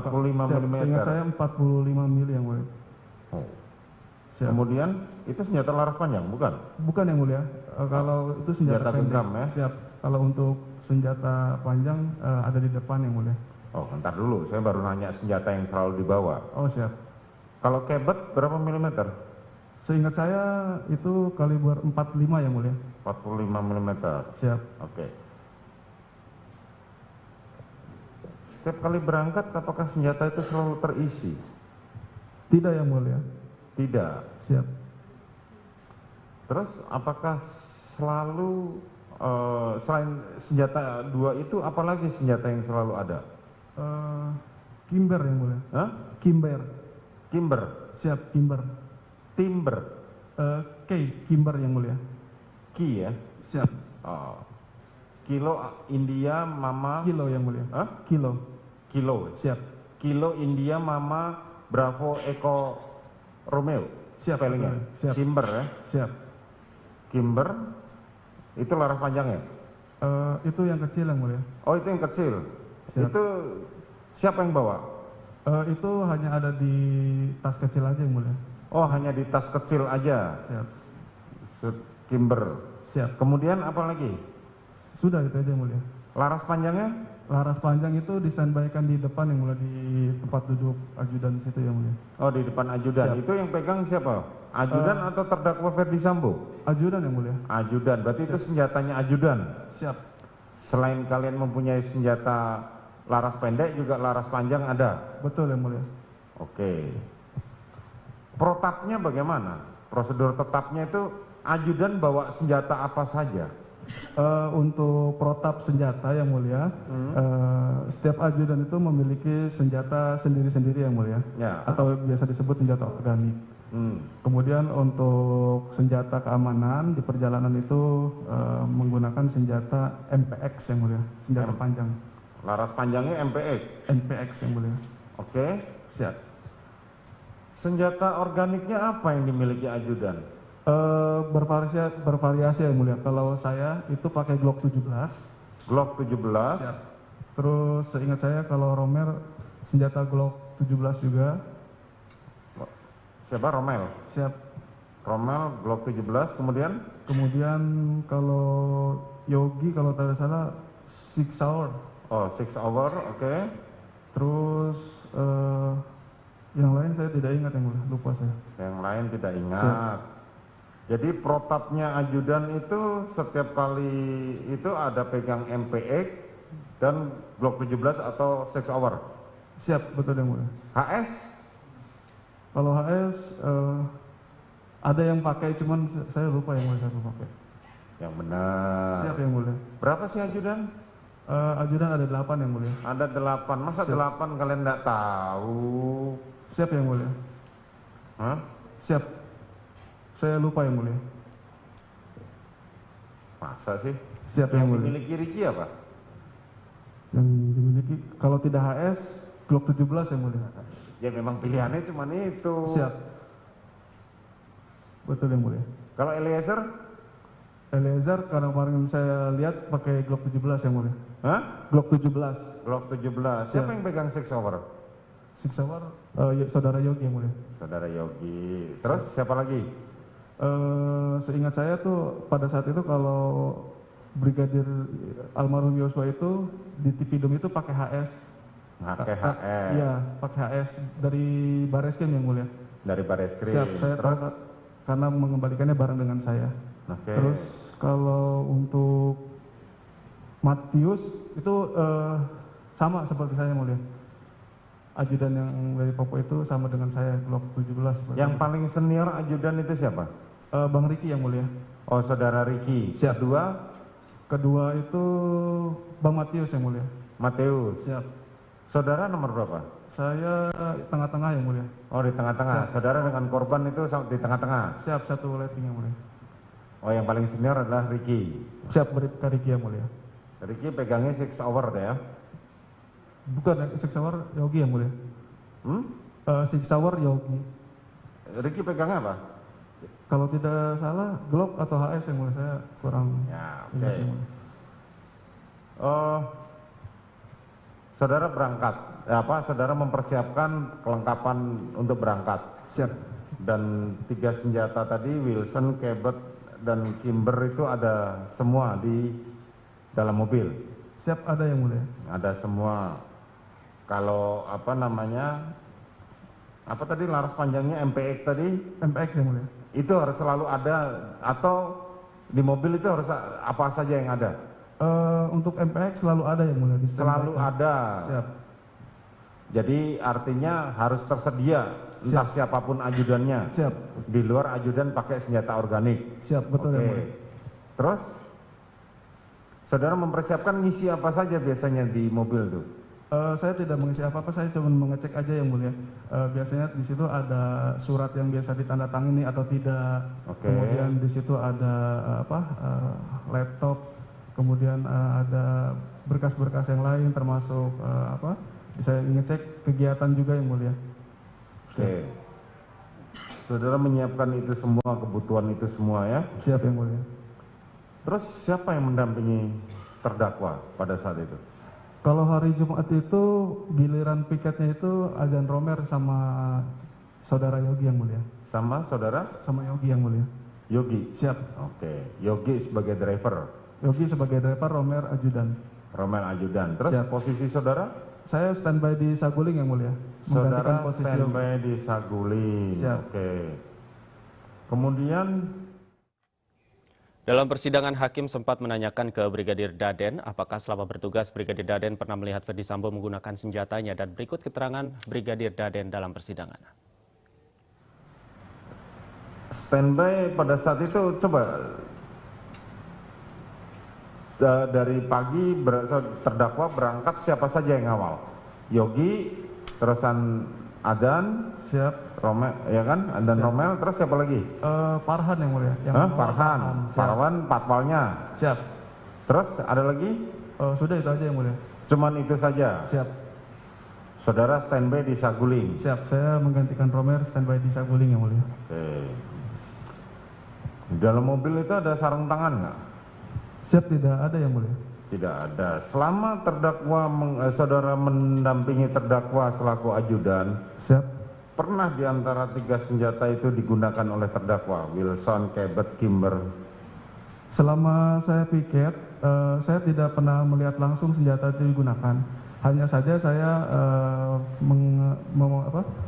45 mm. Seingat saya 45 mili yang mulia. Oh. Siap. Kemudian itu senjata laras panjang, bukan? Bukan yang mulia. Kalau itu senjata pendek. genggam ya? Siap. Kalau untuk senjata panjang ada di depan yang mulia. Oh, bentar dulu, saya baru nanya senjata yang selalu dibawa. Oh siap. Kalau kebet berapa milimeter? Seingat saya itu kaliber 45 yang mulia. 45 mm. Siap. Oke. Setiap kali berangkat apakah senjata itu selalu terisi? Tidak yang mulia. Tidak. Siap. Terus apakah selalu selain senjata dua itu apalagi senjata yang selalu ada? Kimber yang mulia. Hah? Kimber. Kimber. Siap, kimber. Timber. Kimber yang mulia. Ki ya? Siap. Oh. Kilo India Mama. Kilo yang mulia. Hah? Kilo. Kilo. Siap. Kilo India Mama Bravo Eko Romeo. Siap. Spellingnya. Siap. Kimber ya? Siap. Kimber. Itu laras panjangnya? Itu yang kecil yang mulia. Oh, itu yang kecil. Siap. Itu siapa yang bawa? Itu hanya ada di tas kecil aja yang mulia. Oh, hanya di tas kecil aja. Siap. Kimber. Siap. Kemudian apa lagi? Sudah itu aja yang mulia. Laras panjangnya? Laras panjang itu di-standby-kan di depan yang mulia, di tempat duduk ajudan situ yang mulia. Oh, di depan ajudan. Siap. Itu yang pegang siapa? Ajudan atau terdakwa Ferdi Sambo? Ajudan yang mulia. Ajudan. Berarti itu senjatanya ajudan. Siap. Selain kalian mempunyai senjata laras pendek, juga laras panjang ada? Betul yang mulia. Oke. Protapnya bagaimana? Prosedur tetapnya itu ajudan bawa senjata apa saja? Untuk protap senjata yang mulia, setiap ajudan itu memiliki senjata sendiri-sendiri yang mulia, Ya. atau biasa disebut senjata organik. Kemudian untuk senjata keamanan di perjalanan itu menggunakan senjata MPX yang mulia, senjata panjang. Laras panjangnya MPX. MPX yang mulia. Oke. Siap. Senjata organiknya apa yang dimiliki ajudan? Bervariasi yang mulia. Kalau saya itu pakai Glock 17. Glock 17. Siap. Terus seingat saya kalau Romer senjata Glock 17 juga. Siapa? Romel. Siap. Romel Glock 17. Kemudian Kalau Yogi kalau tidak salah Six Hour. oh, 6 hour, oke. Terus yang lain saya tidak ingat yang mulia, lupa saya. Yang lain tidak ingat. Jadi protapnya ajudan itu setiap kali itu ada pegang MPX dan Glock 17 atau 6 hour. Siap, betul yang mulia. HS? Kalau HS ada yang pakai, cuman saya lupa yang mulia saya pakai. Yang benar. Siap yang mulia. Berapa sih ajudan? Ajudan ada 8 yang mulia. Ada 8. Masa 8 kalian tidak tahu? Siap yang mulia. Hah? Siap. Saya lupa yang mulia. Masa sih? Siap yang mulia. Dimiliki Ricky apa? Yang dimiliki kalau tidak HS Glock 17 yang mulia. Ya memang pilihannya cuma itu. Siap. Betul yang mulia. Kalau Eliezer? Eliezer karena kemarin saya lihat pakai Glock 17 yang mulia. Hah? Glock 17. Glock 17. Siapa yang pegang 6 hour? Six Hour saudara Yogi yang mulia. Saudara Yogi. Terus siapa lagi? Seingat saya tuh pada saat itu kalau Brigadir almarhum Yosua itu di Tipidum itu pakai HS. Pakai HS. Iya, pakai HS dari Bareskrim yang mulia. Dari Bareskrim. Siap, saya Terus? tahu karena mengembalikannya bareng dengan saya. Oke. Terus kalau untuk Matius itu sama seperti saya yang mulia. Ajudan yang dari Papua itu sama dengan saya, Glock 17. Yang paling senior ajudan itu siapa? Bang Riki yang mulia. Oh, saudara Riki. Siap. Kedua itu Bang Matius yang mulia. Mateus. Siap. Saudara nomor berapa? Saya tengah-tengah yang mulia. Oh, di tengah-tengah. Saudara dengan korban itu di tengah-tengah. Siap, satu lighting yang mulia. Oh, yang paling senior adalah Riki. Siap, Bribka Riki yang mulia. Riki pegangnya 6 hour ya? Bukan, Six Hour Yogi yang mulia. Six Hour Yogi. Riki pegangnya apa? Kalau tidak salah Glock atau HS yang mulia, saya kurang Ya, ingat oke. yang mulia. Saudara berangkat, saudara mempersiapkan kelengkapan untuk berangkat. Siap. Dan 3 senjata tadi, Wilson, Cabot, dan Kimber itu ada semua di dalam mobil. Siap, ada yang mulia. Ada semua. Kalau tadi laras panjangnya MPX tadi, MPX yang mulia. itu harus selalu ada, atau di mobil itu harus apa saja yang ada? Untuk MPX selalu ada yang mulia. Selalu ada. Siap. Jadi artinya harus tersedia, entah siapapun ajudannya. Siap. Di luar ajudan pakai senjata organik. Siap, betul yang mulia. Terus saudara mempersiapkan ngisi apa saja biasanya di mobil tuh? Saya tidak mengisi apa-apa, saya cuma mengecek aja yang mulia. Biasanya di situ ada surat yang biasa ditandatangani atau tidak. Kemudian di situ ada laptop, kemudian ada berkas-berkas yang lain termasuk saya ngecek kegiatan juga yang mulia. Oke. Saudara menyiapkan itu semua, kebutuhan itu semua ya? Siap yang mulia. Terus siapa yang mendampingi terdakwa pada saat itu? Kalau hari Jumat itu giliran piketnya itu Azan Romer sama saudara Yogi yang mulia. Sama saudara? Sama Yogi yang mulia. Yogi? Siap. Oke. Yogi sebagai driver? Yogi sebagai driver, Romer ajudan. Romer ajudan. Terus posisi saudara? Saya standby di Saguling yang mulia. Saudara posisi standby di Saguling. Siap. Oke. Kemudian dalam persidangan, hakim sempat menanyakan ke Brigadir Daden apakah selama bertugas Brigadir Daden pernah melihat Ferdi Sambo menggunakan senjatanya, dan berikut keterangan Brigadir Daden dalam persidangan. Standby pada saat itu, coba dari pagi terdakwa berangkat, siapa saja yang ngawal? Yogi, terusan Adan, siap. Romel, ya kan? Dan Romel, terus siapa lagi? Farhan yang mulia. Farhan, Farwan, patwalnya. Siap. Terus ada lagi? Sudah itu aja yang mulia. Cuman itu saja? Siap. Saudara standby di Saguling? Siap, saya menggantikan Romer standby di Saguling yang mulia. Oke. Di dalam mobil itu ada sarung tangan nggak? Siap, tidak ada yang mulia. Tidak ada. Selama saudara mendampingi terdakwa selaku ajudan, siap. Pernah di antara 3 senjata itu digunakan oleh terdakwa, Wilson, Cabot, Kimber? Selama saya piket, saya tidak pernah melihat langsung senjata itu digunakan. Hanya saja saya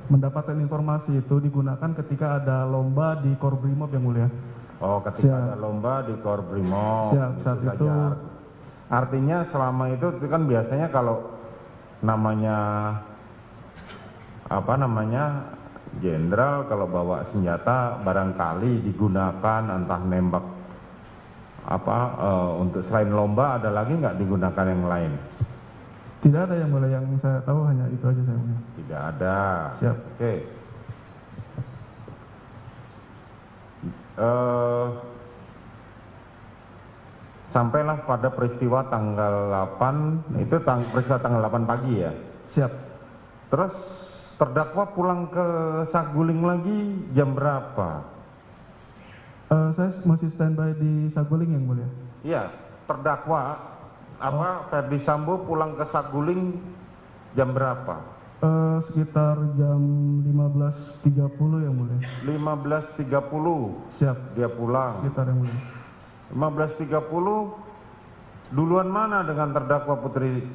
mendapatkan informasi itu digunakan ketika ada lomba di Korbrimob yang mulia. Oh, ketika ada lomba di Korbrimob. Siap, saat itu. Artinya selama itu kan biasanya kalau namanya jenderal, kalau bawa senjata barangkali digunakan entah nembak untuk selain lomba, ada lagi nggak digunakan yang lain? Tidak ada yang mulia, yang saya tahu hanya itu aja saya mulia. Tidak ada. Siap. Oke. Sampailah pada peristiwa tanggal 8, itu peristiwa tanggal 8 pagi ya? Siap. Terus terdakwa pulang ke Saguling lagi jam berapa? Saya masih standby di Saguling yang mulia. Iya, terdakwa Ferdi Sambo pulang ke Saguling jam berapa? Sekitar jam 15.30 yang mulia. 15.30. Siap. Dia pulang. Sekitar yang mulia. 15.30 duluan mana dengan terdakwa Putri?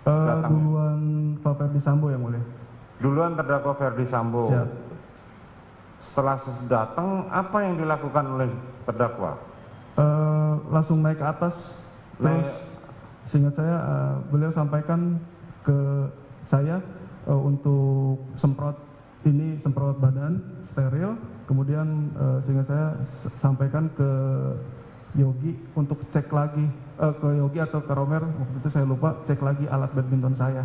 Duluan Pak Ferdi Sambo yang mulia. Duluan terdakwa Ferdi Sambo. Siap. Setelah datang, apa yang dilakukan oleh terdakwa? Langsung naik ke atas. Terus seingat saya beliau sampaikan ke saya untuk semprot badan steril. Kemudian sehingga saya sampaikan ke Yogi untuk cek lagi, ke Yogi atau ke Romer, waktu itu saya lupa, cek lagi alat badminton saya.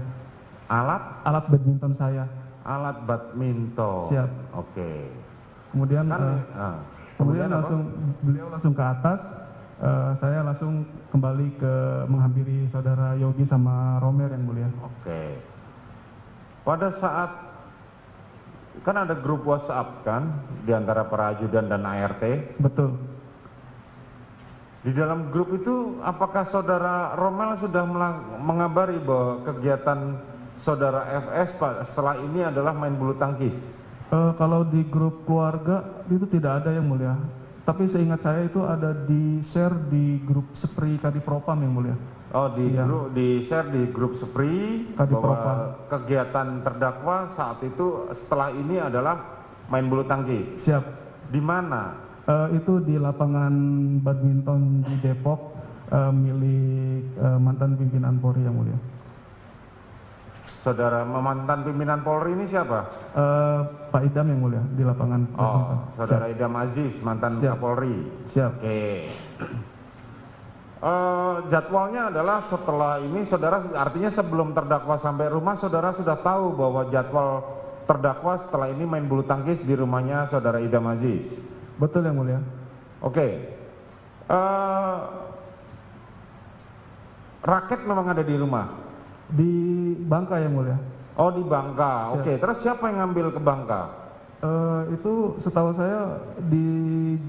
Alat badminton saya. Alat badminton. Siap. Oke. Kemudian kemudian beliau langsung ke atas, saya langsung kembali ke menghampiri saudara Yogi sama Romer yang mulia. Oke. Pada saat kan ada grup WhatsApp kan di antara para ajudan dan ART? Betul. Di dalam grup itu apakah saudara Romel sudah mengabari bahwa kegiatan saudara FS setelah ini adalah main bulu tangkis? Kalau di grup keluarga itu tidak ada yang mulia. Tapi seingat saya itu ada di share di grup Sepri Kadipropam yang mulia. Oh, di share di grup Sepri bahwa kegiatan terdakwa saat itu setelah ini adalah main bulu tangkis. Siap. Di mana? Itu di lapangan badminton di Depok milik mantan pimpinan Polri yang mulia. Saudara mantan pimpinan Polri ini siapa? Pak Idam yang mulia di lapangan badminton. Saudara Idam Aziz, mantan Kapolri. Siap. Oke. Jadwalnya adalah setelah ini saudara, artinya sebelum terdakwa sampai rumah saudara sudah tahu bahwa jadwal terdakwa setelah ini main bulu tangkis di rumahnya saudara Idam Aziz. Betul yang mulia. Oke. Raket memang ada di rumah. Di Bangka yang mulia. Oh, di Bangka. Oke. Terus siapa yang ngambil ke Bangka? Itu setahu saya di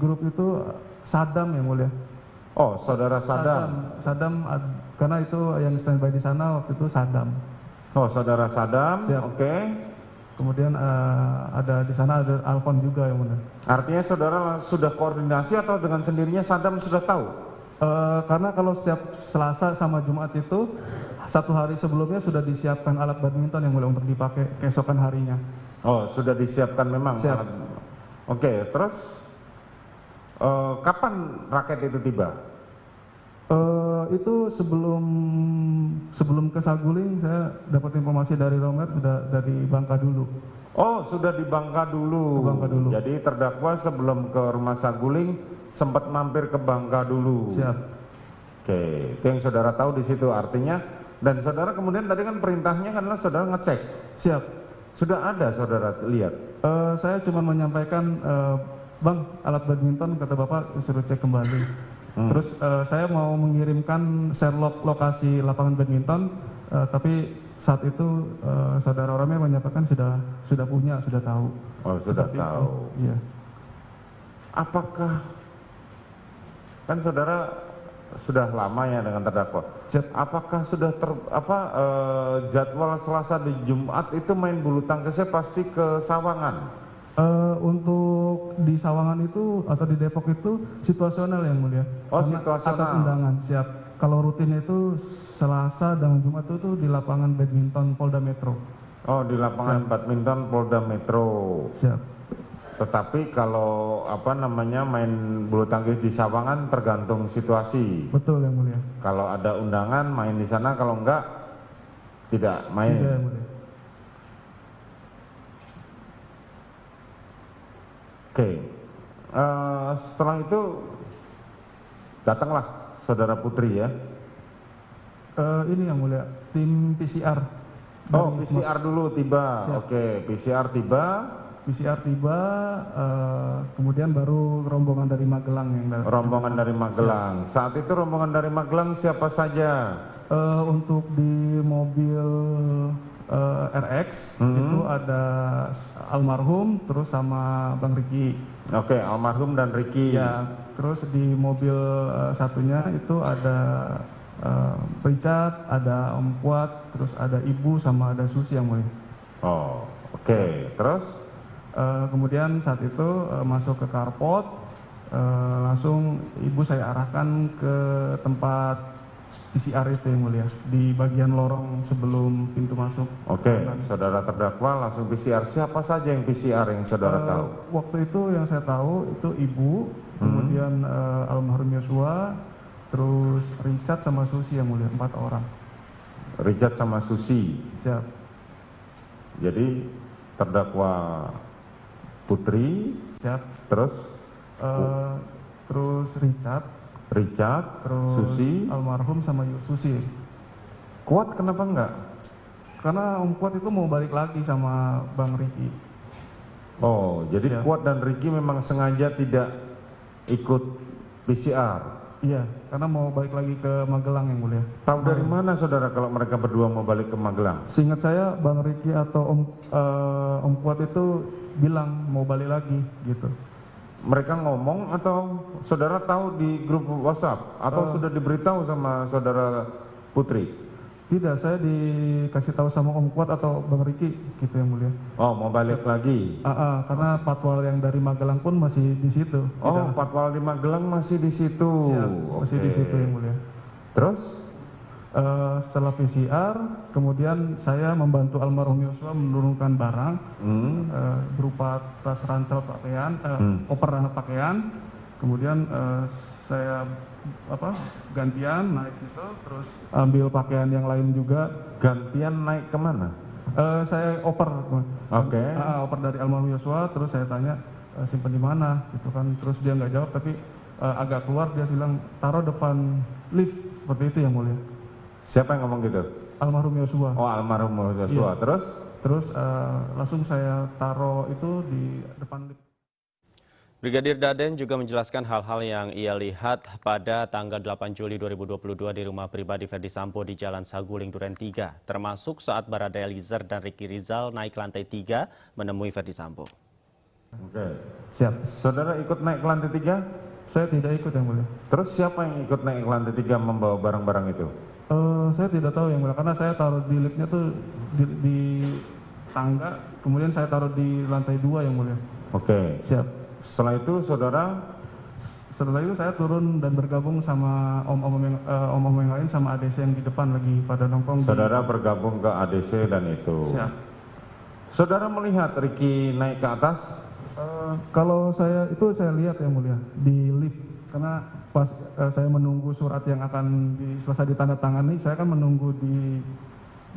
grup itu Sadam yang mulia. Oh, saudara Sadam. Sadam, karena itu yang standby di sana waktu itu Sadam. Oh, saudara Sadam. Oke. Kemudian ada di sana ada Alfon juga yang mulia. Artinya saudara sudah koordinasi atau dengan sendirinya Sadam sudah tahu? Karena kalau setiap Selasa sama Jumat itu satu hari sebelumnya sudah disiapkan alat badminton yang mulai untuk dipakai keesokan harinya. Oh, sudah disiapkan memang. Siap. Oke, terus kapan raket itu tiba? Itu sebelum ke Saguling saya dapat informasi dari Romer sudah dari Bangka dulu. Oh, sudah di Bangka dulu. Ke Bangka dulu. Jadi terdakwa sebelum ke rumah Saguling sempat mampir ke Bangka dulu. Siap. Oke, itu yang saudara tahu di situ artinya. Dan saudara kemudian tadi kan perintahnya kan adalah saudara ngecek. Siap. Sudah ada saudara lihat? Saya cuma menyampaikan, Bang, alat badminton kata Bapak suruh cek kembali. Terus saya mau mengirimkan share lokasi lapangan badminton, tapi saat itu saudara Romel menyampaikan sudah punya, sudah tahu. Oh, sudah tahu. Iya. Apakah kan saudara sudah lama ya dengan terdakwa. Apakah sudah jadwal Selasa di Jumat itu main bulu tangkisnya pasti ke Sawangan? Untuk di Sawangan itu atau di Depok itu situasional yang mulia. Oh, situasional. Atas undangan, siap. Kalau rutinnya itu Selasa dan Jumat itu di lapangan badminton Polda Metro. Oh, di lapangan badminton Polda Metro. Siap. Tetapi kalau main bulu tangkis di Sawangan tergantung situasi. Betul yang mulia. Kalau ada undangan main di sana, kalau enggak tidak main. Tidak yang mulia. Oke. Setelah itu datanglah saudara Putri ya. Ini yang mulia, tim PCR. Oh, PCR dulu tiba. Oke, PCR tiba. PCR tiba, kemudian baru rombongan dari Magelang yang datang. Rombongan dari Magelang. Saat itu rombongan dari Magelang siapa saja? Untuk di mobil RX itu ada almarhum, terus sama Bang Riki. Oke, almarhum dan Riki. Ya, terus di mobil satunya itu ada Richard, ada Om Kuat, terus ada Ibu sama ada Susi yang mulia. Oh, oke. Terus? Kemudian saat itu masuk ke carport, langsung ibu saya arahkan ke tempat PCR itu yang mulia, di bagian lorong sebelum pintu masuk. Oke, saudara terdakwa langsung PCR. Siapa saja yang PCR yang saudara tahu? Waktu itu yang saya tahu itu ibu, kemudian almarhum Yosua, terus Richard sama Susi yang mulia, 4 orang. Richard sama Susi. Siap. Jadi terdakwa Putri, siap. Terus Richard, terus Susi, almarhum sama Susi. Kuat kenapa enggak? Karena Om Kuat itu mau balik lagi sama Bang Riki. Oh, jadi Kuat dan Riki memang sengaja tidak ikut PCR. Iya, karena mau balik lagi ke Magelang yang mulia. Tahu dari mana saudara kalau mereka berdua mau balik ke Magelang? Seingat saya Bang Riki atau Om Kuat itu bilang mau balik lagi gitu. mereka ngomong atau saudara tahu di grup WhatsApp atau sudah diberitahu sama saudara Putri? Tidak, saya dikasih tahu sama Om Kuat atau Bang Riki gitu yang mulia. Oh, mau balik lagi? Karena patwal yang dari Magelang pun masih di situ. Oh, patwal di Magelang masih di situ. Siap, masih di situ yang mulia. Terus? Setelah PCR, kemudian saya membantu almarhum Yosua menurunkan barang berupa tas ransel pakaian, koper dan pakaian. Kemudian saya gantian naik itu, terus ambil pakaian yang lain juga. Gantian naik kemana? Saya oper, Oke. oper dari almarhum Yosua, terus saya tanya simpen di mana, gitu kan. Terus dia nggak jawab, tapi agak keluar dia bilang taruh depan lift, seperti itu yang mulia. Siapa yang ngomong gitu? Almarhum Yosua. Oh, almarhum Yosua. Iya. Terus? Langsung saya taruh itu di depan lift. Brigadir Daden juga menjelaskan hal-hal yang ia lihat pada tanggal 8 Juli 2022 di rumah pribadi Ferdi Sambo di Jalan Saguling, Duren 3, termasuk saat Barada Eliezer dan Ricky Rizal naik ke lantai 3 menemui Ferdi Sambo. Oke. Siap. Saudara ikut naik ke lantai 3? Saya tidak ikut yang mulia. Terus siapa yang ikut naik ke lantai 3 membawa barang-barang itu? Saya tidak tahu yang mulia, karena saya taruh di liftnya tuh di tangga, kemudian saya taruh di lantai 2 yang mulia. Oke. Siap. Setelah itu saudara? Setelah itu saya turun dan bergabung sama om-om yang lain sama ADC yang di depan lagi pada nongkrong. Saudara bergabung ke ADC dan itu. Siap. Saudara melihat Ricky naik ke atas? Kalau saya lihat yang mulia di lift, karena pas saya menunggu surat yang akan selesai ditandatangani, saya kan menunggu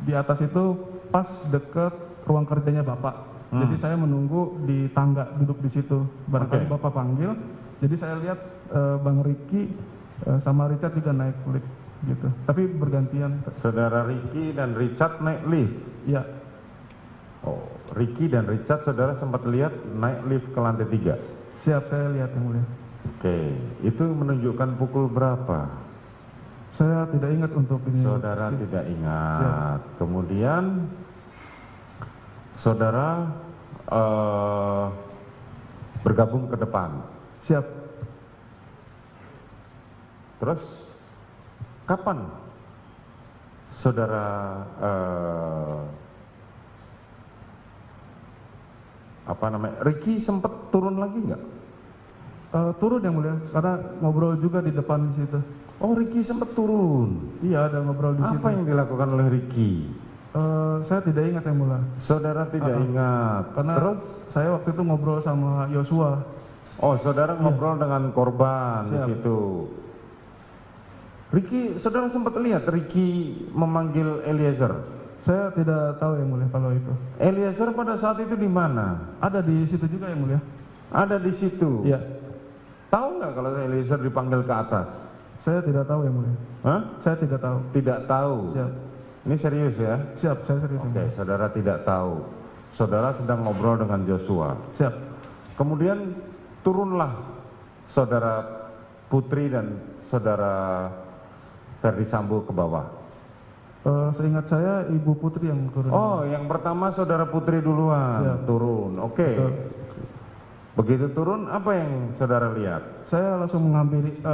di atas itu pas deket ruang kerjanya Bapak. Jadi saya menunggu di tangga, duduk di situ. Barangkali Bapak panggil, jadi saya lihat Bang Riki sama Richard juga naik lift gitu. Tapi bergantian. Saudara Ricky dan Richard naik lift? Ya. Oh, Ricky dan Richard saudara sempat lihat naik lift ke lantai 3? Siap, saya lihat yang mulia. Oke, itu menunjukkan pukul berapa? Saya tidak ingat untuk ini. Saudara tidak ingat. Kemudian saudara bergabung ke depan. Siap. Terus kapan saudara Ricky sempat turun lagi nggak? Turun yang mulia, karena ngobrol juga di depan di situ. Oh, Ricky sempat turun. Iya, ada ngobrol di situ. Apa yang dilakukan oleh Ricky? Saya tidak ingat yang mulia. Saudara tidak ingat. Karena terus saya waktu itu ngobrol sama Yosua. Oh, saudara ngobrol dengan korban di Siap. situ. Ricky, saudara sempat lihat Ricky memanggil Eliezer? Saya tidak tahu yang mulia kalau itu. Eliezer pada saat itu di mana? Ada di situ juga yang mulia. Ada di situ. Iya. Tahu nggak kalau Eliezer dipanggil ke atas? Saya tidak tahu yang mulia. Hah? Saya tidak tahu. Tidak tahu. Siap. Ini serius ya? Siap, saya serius. Oke, saudara tidak tahu. Saudara sedang ngobrol dengan Joshua. Siap. Kemudian turunlah saudara Putri dan saudara Ferdi Sambo ke bawah. Seingat saya Ibu Putri yang turun. Oh, yang pertama saudara Putri duluan. Siap. Turun. Oke. Betul. Begitu turun, apa yang saudara lihat? Saya langsung menghampiri,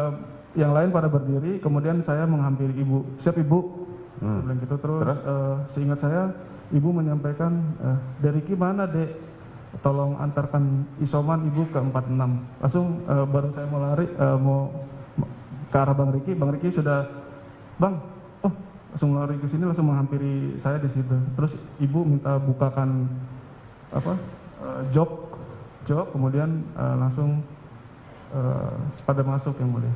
yang lain pada berdiri, kemudian saya menghampiri Ibu. Siap Ibu. Saya bilang gitu, terus seingat saya Ibu menyampaikan, Deriki mana Dek? Tolong antarkan isoman Ibu ke 46. Langsung baru saya mau lari, mau ke arah Bang Riki sudah, Bang, langsung lari ke sini, langsung menghampiri saya di situ. Terus Ibu minta bukakan jok, kemudian langsung pada masuk yang mulia.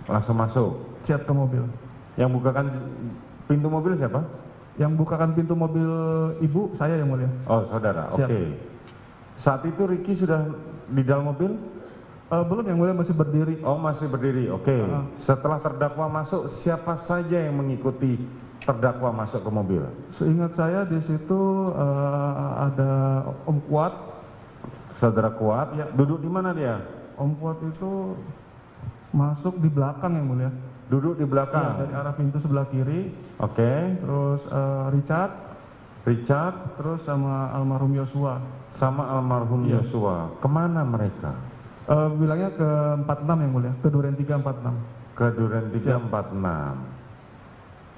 Langsung masuk. Siap ke mobil. Yang bukakan pintu mobil siapa? Yang bukakan pintu mobil Ibu, saya yang mulia. Oh, saudara. Oke. Siap. Saat itu Ricky sudah di dalam mobil? Belum, yang mulia masih berdiri. Oh, masih berdiri. Oke. Setelah terdakwa masuk, siapa saja yang mengikuti terdakwa masuk ke mobil? Seingat saya di situ ada Om Kuat. Saudara Kuat. Ya. Duduk di mana dia? Om Kuat itu masuk di belakang yang mulia. Duduk di Ya, belakang. dari arah pintu sebelah kiri. Oke. Terus Richard terus sama almarhum Yosua. sama almarhum Iya. Yosua. Kemana mereka? Bilangnya ke 46 yang mulia, ke Duren 346. Ke Duren 346.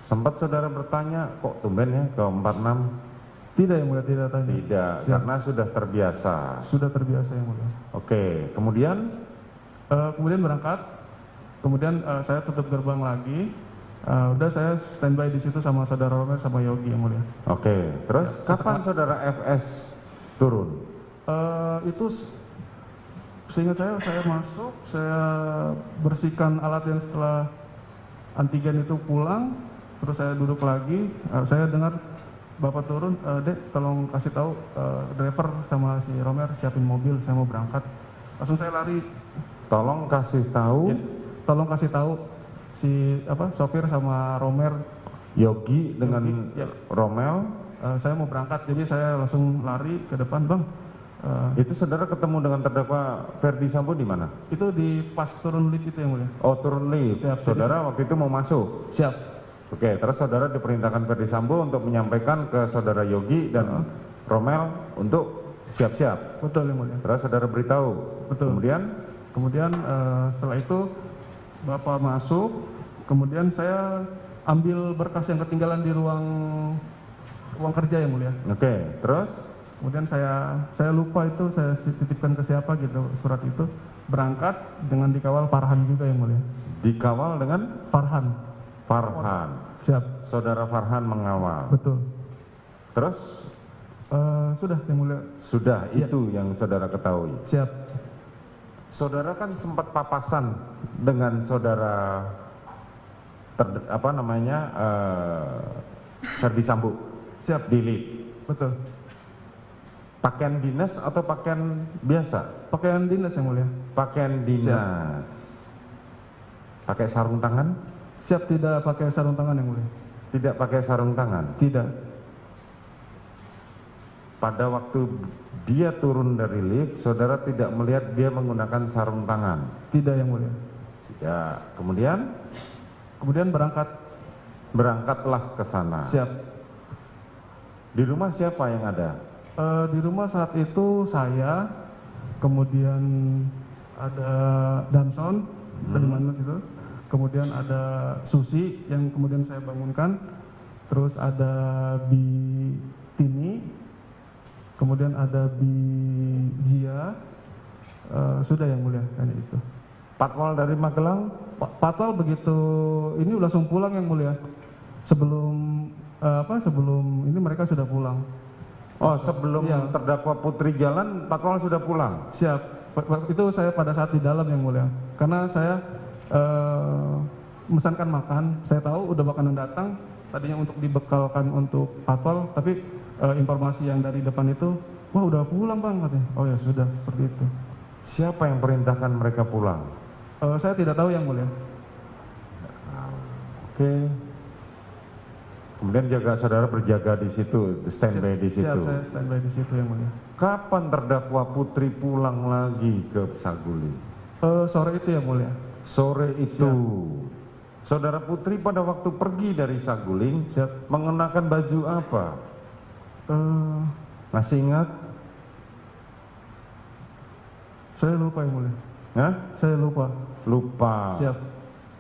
Sempat saudara bertanya, kok tumben ya ke 46? Tidak yang mulia, tidak tanya. Tidak, Siap. karena sudah terbiasa. Sudah terbiasa yang mulia. Oke, kemudian Kemudian berangkat, kemudian saya tutup gerbang lagi. Udah saya standby di situ sama saudara Romer sama Yogi yang mulia. oke, terus kapan saudara FS turun? Itu seingat saya masuk, saya bersihkan alat yang setelah antigen itu pulang, terus saya duduk lagi, saya dengar Bapak turun, Dek tolong kasih tahu driver sama si Romer siapin mobil, saya mau berangkat. Langsung saya lari, Tolong kasih tahu ya, tolong kasih tahu si sopir sama Romer, Yogi dengan Yogi, ya. Romel. saya mau berangkat, jadi saya langsung lari ke depan, Bang. Itu saudara ketemu dengan terdakwa Ferdi Sambo di mana? Itu di pas turun lift itu yang mulia. Oh, turun lift. Siap, Saudara waktu itu mau masuk. Siap. Oke, terus saudara diperintahkan Ferdi Sambo untuk menyampaikan ke saudara Yogi dan Romel untuk siap-siap. Betul yang mulia. Terus saudara beritahu. Betul. Kemudian Setelah itu Bapak masuk, kemudian saya ambil berkas yang ketinggalan di ruang kerja yang mulia. oke, terus Kemudian saya lupa itu, saya titipkan ke siapa gitu surat itu. Berangkat dengan dikawal Farhan juga yang mulia. dikawal dengan Farhan. Farhan. Siap. Saudara Farhan mengawal. Betul. Terus Sudah yang mulia. sudah Ya. itu yang saudara ketahui. Siap. Saudara kan sempat papasan dengan saudara Ferdi Sambo Siap. di lift. Betul. Pakaian dinas atau pakaian biasa? Pakaian dinas yang mulia. Pakaian dinas. Pakai sarung tangan? Siap, tidak pakai sarung tangan yang mulia. Tidak pakai sarung tangan. Tidak. Pada waktu dia turun dari lift, saudara tidak melihat dia menggunakan sarung tangan. Tidak yang mulia. Ya, kemudian Kemudian berangkatlah ke sana. siap. Di rumah siapa yang ada? Di rumah saat itu saya, kemudian ada Damson, tadi mana itu, kemudian ada Susi yang kemudian saya bangunkan, terus ada Bi Tini, kemudian ada Bi Jia, sudah yang mulia hanya itu. Patwal dari Magelang? Patwal begitu ini langsung pulang yang mulia. Sebelum ini mereka sudah pulang. Oh, sebelum Iya. terdakwa Putri jalan, Patwal sudah pulang. Siap. Itu saya pada saat di dalam yang mulia. Karena saya memesankan makan, saya tahu udah makanan datang, tadinya untuk dibekalkan untuk patwal, tapi informasi yang dari depan itu, wah udah pulang Bang katanya. Oh ya sudah, seperti itu. Siapa yang perintahkan mereka pulang? Saya tidak tahu yang mulia. Oke. Kemudian saudara berjaga di situ, standby di situ. Siap, saya standby di situ yang mulia. Kapan terdakwa Putri pulang lagi ke Saguling? Sore itu yang mulia. Sore itu. Saudara Putri pada waktu pergi dari Saguling Siap. mengenakan baju apa? Masih ingat? Saya lupa yang mulia. Hah? Saya lupa. Lupa. Siap.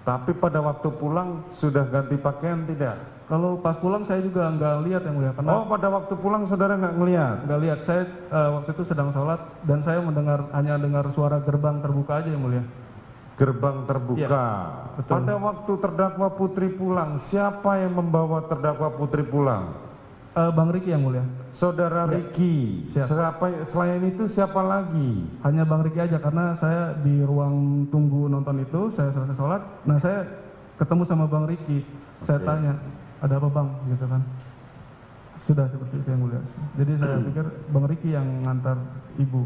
Tapi pada waktu pulang sudah ganti pakaian tidak? Kalau pas pulang saya juga nggak lihat yang mulia. Karena Oh, pada waktu pulang saudara nggak ngelihat? nggak lihat. Saya waktu itu sedang sholat dan saya hanya dengar suara gerbang terbuka aja yang mulia. Gerbang terbuka. Iya, betul. Pada waktu terdakwa Putri pulang, siapa yang membawa terdakwa Putri pulang? Bang Riki yang mulia. Saudara Ya. Riki. Siap. Selain itu siapa lagi? Hanya Bang Riki aja karena saya di ruang tunggu nonton itu, saya selesai sholat. Nah saya ketemu sama Bang Riki. Saya Oke. tanya, ada apa Bang? Gitu kan. Sudah seperti itu yang mulia. Jadi saya pikir Bang Riki yang ngantar ibu.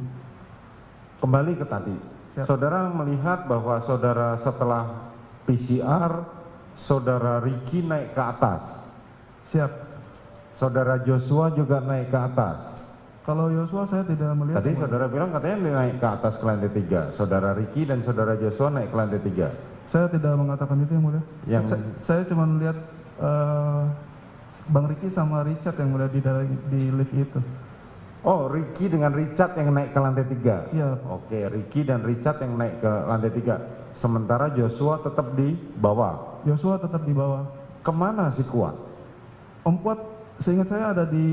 Kembali ke tadi. Siap. Saudara melihat bahwa saudara setelah PCR, saudara Riki naik ke atas. Siap. Saudara Joshua juga naik ke atas. Kalau Yosua saya tidak melihat. Tadi yang mulia. saudara bilang katanya dia naik ke atas ke lantai 3. Saudara Riki dan saudara Joshua naik ke lantai 3. Saya tidak mengatakan itu yang mulia. Yang- Saya cuma melihat Bang Riki sama Richard yang mulia di lift itu. Oh, Ricky dengan Richard yang naik ke lantai 3. Siap. Oke, Ricky dan Richard yang naik ke lantai 3. Sementara Joshua tetap di bawah. Joshua tetap di bawah. Kemana si Kuat? Om Kuat seingat saya ada di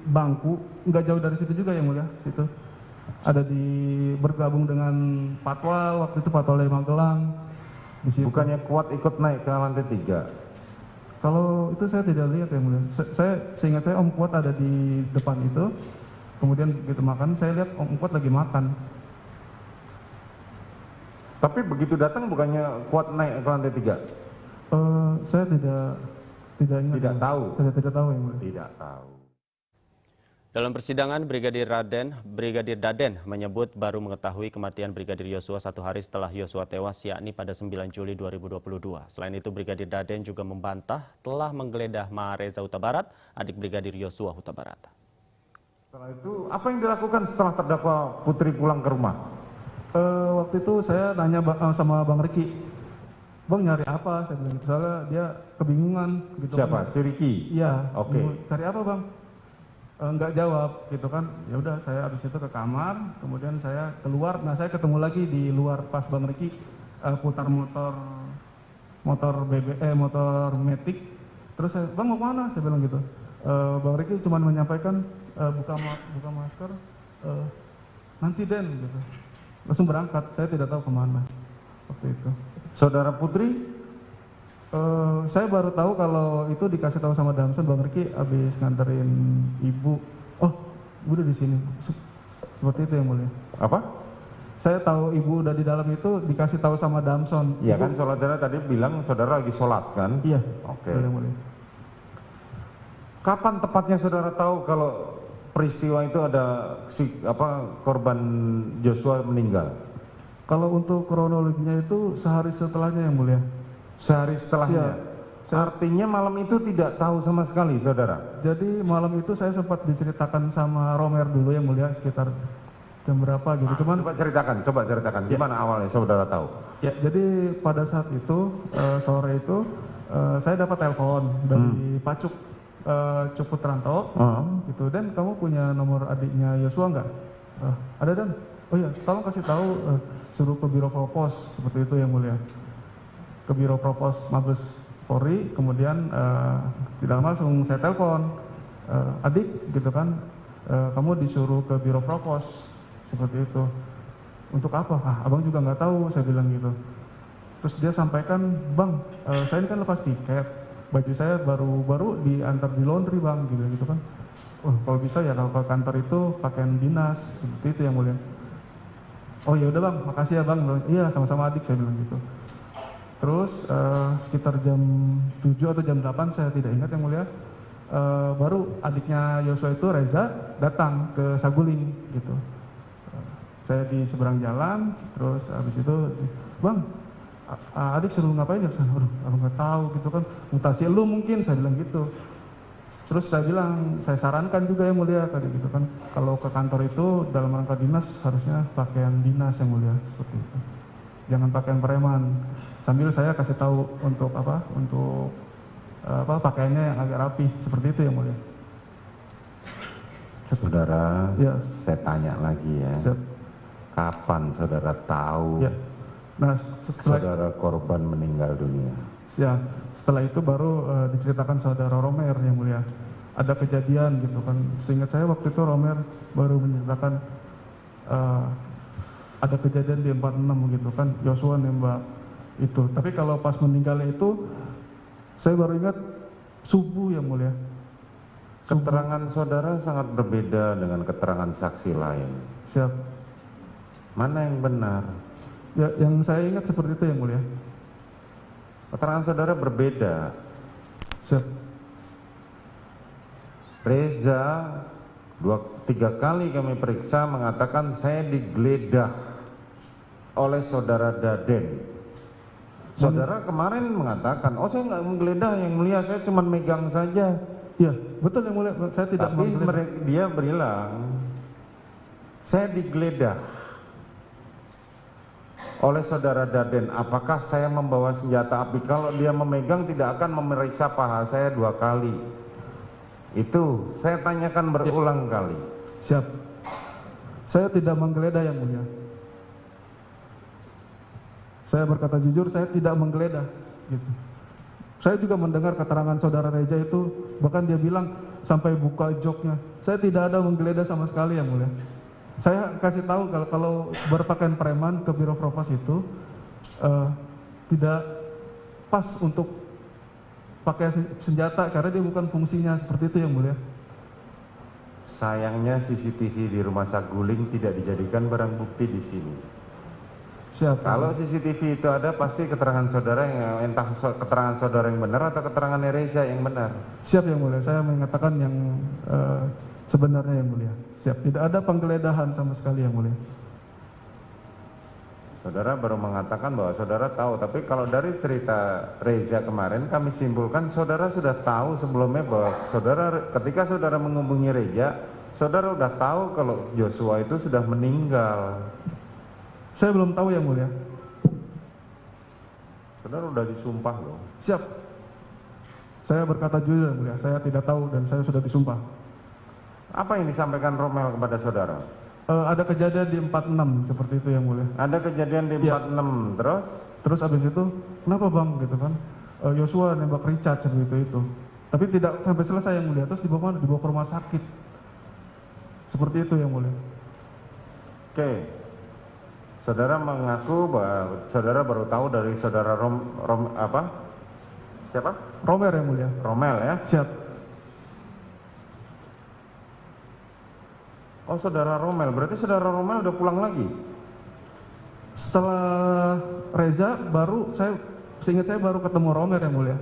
bangku, nggak jauh dari situ juga yang mulia, situ. Ada di bergabung dengan Patwal, waktu itu Patwal dari Magelang. Di situ. Bukannya Kuat ikut naik ke lantai 3? Kalau itu saya tidak lihat yang mulia. Saya seingat saya Om Kuat ada di depan itu. Kemudian begitu makan, saya lihat Om Kuat lagi makan. Tapi begitu datang bukannya Kuat naik ke lantai 3? Saya tidak ingat. Tidak yang mulia. tahu? Saya tidak tahu yang mulia. Tidak tahu. Dalam persidangan, Brigadir Daden menyebut baru mengetahui kematian Brigadir Yosua 1 hari setelah Yosua tewas, yakni pada 9 Juli 2022. Selain itu, Brigadir Daden juga membantah telah menggeledah Mahareza Huta Barat, adik Brigadir Yosua Huta Barat. Setelah itu, apa yang dilakukan setelah terdakwa Putri pulang ke rumah? Waktu itu saya nanya sama Bang Riki, Bang nyari apa? Saya bilang gitu, soalnya dia kebingungan gitu. Siapa? Si Ricky? Iya. Oke. Cari apa Bang? Nggak jawab gitu kan. Ya udah, saya habis itu ke kamar, kemudian saya keluar. Nah, saya ketemu lagi di luar pas Bang Riki putar motor Matic. Terus saya, Bang mau mana? Saya bilang gitu. Bang Riki cuma menyampaikan buka masker, nanti Den gitu. Langsung berangkat. Saya tidak tahu kemana waktu itu. Saudara Putri? Saya baru tahu kalau itu dikasih tahu sama Damson, Bang Riki habis nganterin ibu. Oh, ibu udah di sini. Seperti itu yang mulia. Apa? Saya tahu ibu udah di dalam itu dikasih tahu sama Damson. Iya kan, saudara tadi bilang saudara lagi sholat kan? Iya. Oke. Yang mulia. Kapan tepatnya saudara tahu kalau peristiwa itu ada korban Joshua meninggal? Kalau untuk kronologinya itu sehari setelahnya yang mulia. Sehari setelahnya. Artinya malam itu tidak tahu sama sekali, saudara. Jadi malam itu saya sempat diceritakan sama Romer dulu yang mulia sekitar jam berapa gitu. Cuman Coba ceritakan. Gimana awalnya saudara tahu? ya, jadi pada saat itu sore itu saya dapat telepon dari Pacuk Putranto gitu. Dan kamu punya nomor adiknya Yosua nggak? Ada Dan. Oh iya, tolong kasih tahu suruh ke Biro Propos seperti itu yang mulia. Ke Biro Propos Mabes Polri, kemudian tidak lama langsung saya telepon, adik gitu kan, kamu disuruh ke Biro Propos seperti itu. Untuk apa? Abang juga nggak tahu, saya bilang gitu. Terus dia sampaikan, Bang, saya ini kan lepas tiket, baju saya baru diantar di laundry Bang, gitu kan. Kalau bisa ya kalau ke kantor itu pakaian dinas, seperti itu yang mulia. Oh ya udah Bang, makasih ya Bang. Iya sama-sama adik, saya bilang gitu. Terus sekitar jam 7 atau jam 8 saya tidak ingat yang mulia, baru adiknya Yosua itu Reza datang ke Saguling gitu. Saya di seberang jalan, terus habis itu, Bang, adik suruh ngapain ya? Aduh, aku nggak tahu gitu kan, mutasi lu mungkin, saya bilang gitu. Terus saya bilang, saya sarankan juga yang mulia tadi gitu kan, kalau ke kantor itu dalam rangka dinas harusnya pakaian dinas yang mulia, seperti itu. Jangan pakaian preman. Sambil saya kasih tahu untuk pakaiannya yang agak rapi, seperti itu yang mulia. Saudara, Ya. saya tanya lagi ya. Siap. Kapan saudara tahu Ya. Nah, saudara korban meninggal dunia? ya, setelah itu baru diceritakan saudara Romer yang mulia. Ada kejadian gitu kan. Seingat saya waktu itu Romer baru menceritakan ada kejadian di 46 gitu kan, Joshua nembak itu. Tapi kalau pas meninggalnya itu saya baru ingat subuh yang mulia. Keterangan saudara sangat berbeda dengan keterangan saksi lain. Siap. Mana yang benar? Ya, yang saya ingat seperti itu yang mulia. Keterangan saudara berbeda. Siap. Reza 2-3 kali kami periksa mengatakan saya digeledah oleh saudara Daden. Saudara kemarin mengatakan, oh saya nggak menggeledah yang mulia, saya cuma megang saja. Iya, betul yang mulia. Saya tidak Tapi menggeledah. dia bilang, saya digeledah oleh saudara Daden. Apakah saya membawa senjata api? Kalau dia memegang tidak akan memeriksa paha saya 2 kali. Itu saya tanyakan berulang kali. Siap. Saya tidak menggeledah yang mulia. Saya berkata jujur, saya tidak menggeledah gitu. Saya juga mendengar keterangan saudara Reja itu, bahkan dia bilang sampai buka joknya. Saya tidak ada menggeledah sama sekali yang mulia. Saya kasih tahu kalau berpakaian preman ke Biro Propos itu tidak pas untuk pakai senjata karena dia bukan fungsinya seperti itu yang mulia. Sayangnya CCTV di rumah Saguling tidak dijadikan barang bukti di sini. Siap. Kalau CCTV itu ada, pasti keterangan saudara yang entah keterangan saudara yang benar atau keterangan Reza yang benar. Siap yang mulia, saya mengatakan yang sebenarnya yang mulia. Siap, tidak ada penggeledahan sama sekali yang mulia. Saudara baru mengatakan bahwa saudara tahu, tapi kalau dari cerita Reza kemarin kami simpulkan saudara sudah tahu sebelumnya bahwa saudara ketika saudara menghubungi Reza, saudara sudah tahu kalau Joshua itu sudah meninggal. Saya belum tahu yang mulia. Saudara sudah disumpah loh. Siap. Saya berkata jujur yang mulia, saya tidak tahu dan saya sudah disumpah. Apa yang disampaikan Romel kepada saudara? Ada kejadian di 46 seperti itu yang mulia. Ada kejadian di 46, terus? Terus abis itu, kenapa bang gitu kan? Joshua nembak Richard seperti itu. Tapi tidak sampai selesai yang mulia. Terus dibawa mana? Dibawa ke rumah sakit. Seperti itu yang mulia. Oke. Saudara mengaku bahwa saudara baru tahu dari saudara siapa? Romer yang mulia. Romel ya? Siap. Oh, saudara Romel, berarti saudara Romel udah pulang lagi? Setelah Reza seingat saya baru ketemu Romer yang mulia.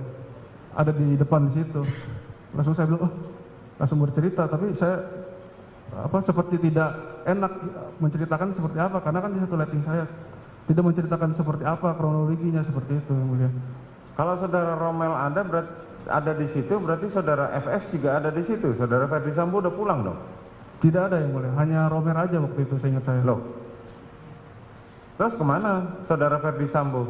Ada di depan di situ. Langsung saya bilang, langsung bercerita, tapi saya seperti tidak enak menceritakan seperti apa karena kan di satu lighting saya tidak menceritakan seperti apa kronologinya seperti itu yang mulia. Kalau saudara Romel ada di situ, berarti saudara FS juga ada di situ. Saudara Ferdi Sambo udah pulang dong? Tidak ada yang mulia, hanya Romer aja waktu itu seingat saya. Loh, terus kemana saudara Ferdi Sambo?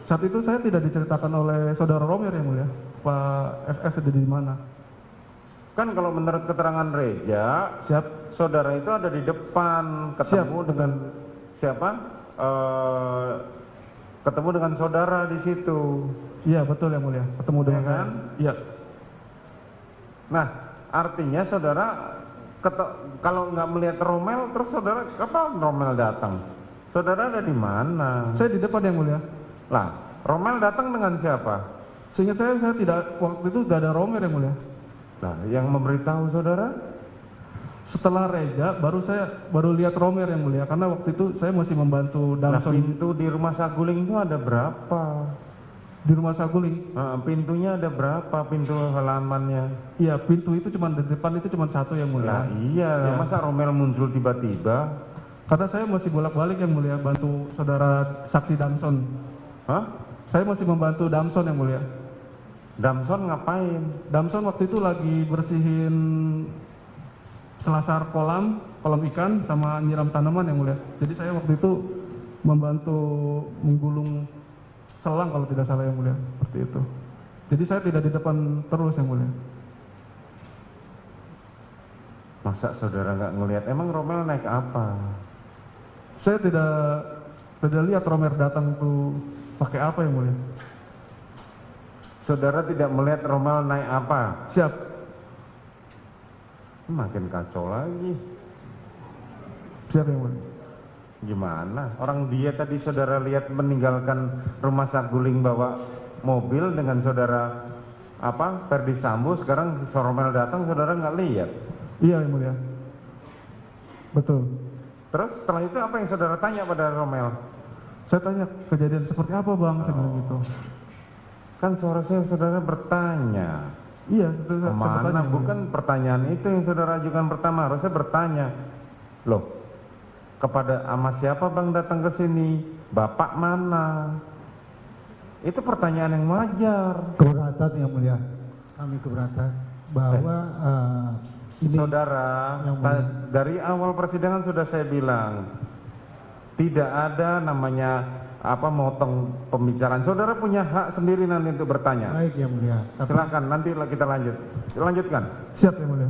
Saat itu saya tidak diceritakan oleh saudara Romer yang mulia, Pak FS ada di mana. Kan kalau menurut keterangan Reja, Siap. saudara itu ada di depan, ketemu Siap. dengan siapa? Ketemu dengan saudara di situ. Iya betul yang mulia, ketemu dengan Ya kan? Iya. Nah, artinya saudara kalau nggak melihat Romel, terus saudara kapan Romel datang? Saudara ada di mana? Saya di depan yang mulia. Lah, Romel datang dengan siapa? Seingat saya tidak, waktu itu tidak ada Romer yang mulia. Nah, yang memberitahu saudara? Setelah Reja baru lihat Romer yang mulia karena waktu itu saya masih membantu Nah, Damson pintu di rumah Saguling itu ada berapa? di rumah Saguling. Pintunya ada berapa? Pintu halamannya? Iya, pintu itu cuma di depan itu cuma satu yang Lah mulia. iya, Ya. masa Romel muncul tiba-tiba? Karena saya masih bolak-balik yang mulia bantu saudara saksi Damson. Hah? Saya masih membantu Damson yang mulia. Damson ngapain? Damson waktu itu lagi bersihin selasar kolam ikan sama nyiram tanaman yang mulia. Jadi saya waktu itu membantu menggulung selang kalau tidak salah yang mulia, seperti itu. Jadi saya tidak di depan terus yang mulia. Masa saudara nggak ngelihat? Emang Romel naik apa? Saya tidak lihat Romer datang tuh pakai apa yang mulia. Saudara tidak melihat Romel naik apa? Siap. Makin kacau lagi. Siap yang mulia. Gimana? Orang dia tadi saudara lihat meninggalkan rumah Saguling bawa mobil dengan saudara Ferdi Sambo, sekarang Romel datang saudara nggak lihat? Iya yang mulia. Betul. Terus setelah itu apa yang saudara tanya pada Romel? Saya tanya kejadian seperti apa bang, saya bilang gitu. Kan seharusnya saudara bertanya. Iya, saya Kemana? bertanya, yang mulia. Bukan pertanyaan itu yang saudara ajukan pertama, harusnya bertanya. Loh, kepada ama siapa bang datang ke sini? Bapak mana? Itu pertanyaan yang wajar. Keberatan yang mulia, kami keberatan bahwa ini Saudara, yang mulia. dari awal persidangan sudah saya bilang tidak ada namanya motong pembicaraan. Saudara punya hak sendiri nanti untuk bertanya. baik yang mulia. Tapi Silakan, nanti kita lanjutkan. Siap yang mulia.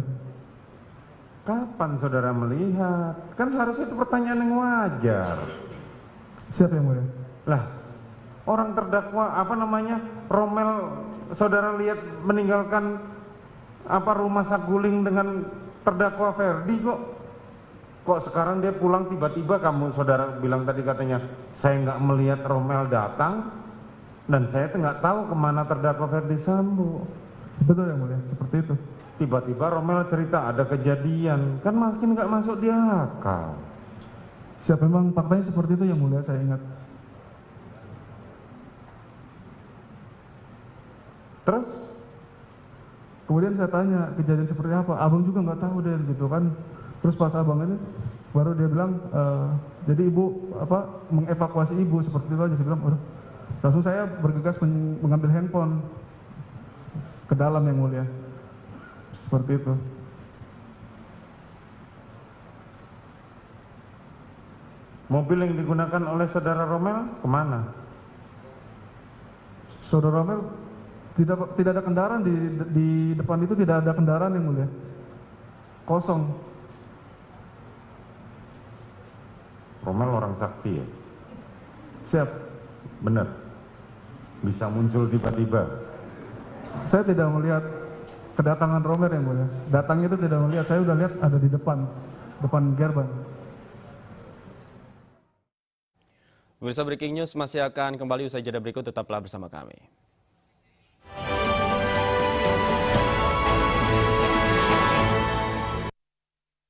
Kapan saudara melihat? Kan harusnya itu pertanyaan yang wajar. Siap yang mulia. Lah, orang terdakwa Romel, saudara lihat meninggalkan rumah saguling dengan terdakwa Ferdi kok. Kok sekarang dia pulang tiba-tiba saudara bilang tadi katanya saya nggak melihat Romel datang dan saya nggak tahu kemana terdakwa Ferdi Sambo. Betul yang mulia, seperti itu. Tiba-tiba Romel cerita ada kejadian, kan makin nggak masuk di akal. Siap, memang faktanya seperti itu yang mulia, saya ingat. Terus Kemudian saya tanya kejadian seperti apa, abang juga nggak tahu deh gitu kan. Terus pas abang ini baru dia bilang, jadi ibu mengevakuasi ibu seperti itu aja. Saya bilang, langsung saya bergegas mengambil handphone ke dalam yang mulia. Seperti itu. mobil yang digunakan oleh saudara Romel kemana? Saudara Romel tidak ada kendaraan di depan itu, tidak ada kendaraan yang mulia. Kosong. Romel orang sakti ya? Siap. Benar? Bisa muncul tiba-tiba? Saya tidak melihat kedatangan Romel yang mulia. Datangnya itu tidak melihat, saya udah lihat ada di depan gerbang. Pemirsa, Breaking News masih akan kembali usai jeda berikut, tetaplah bersama kami.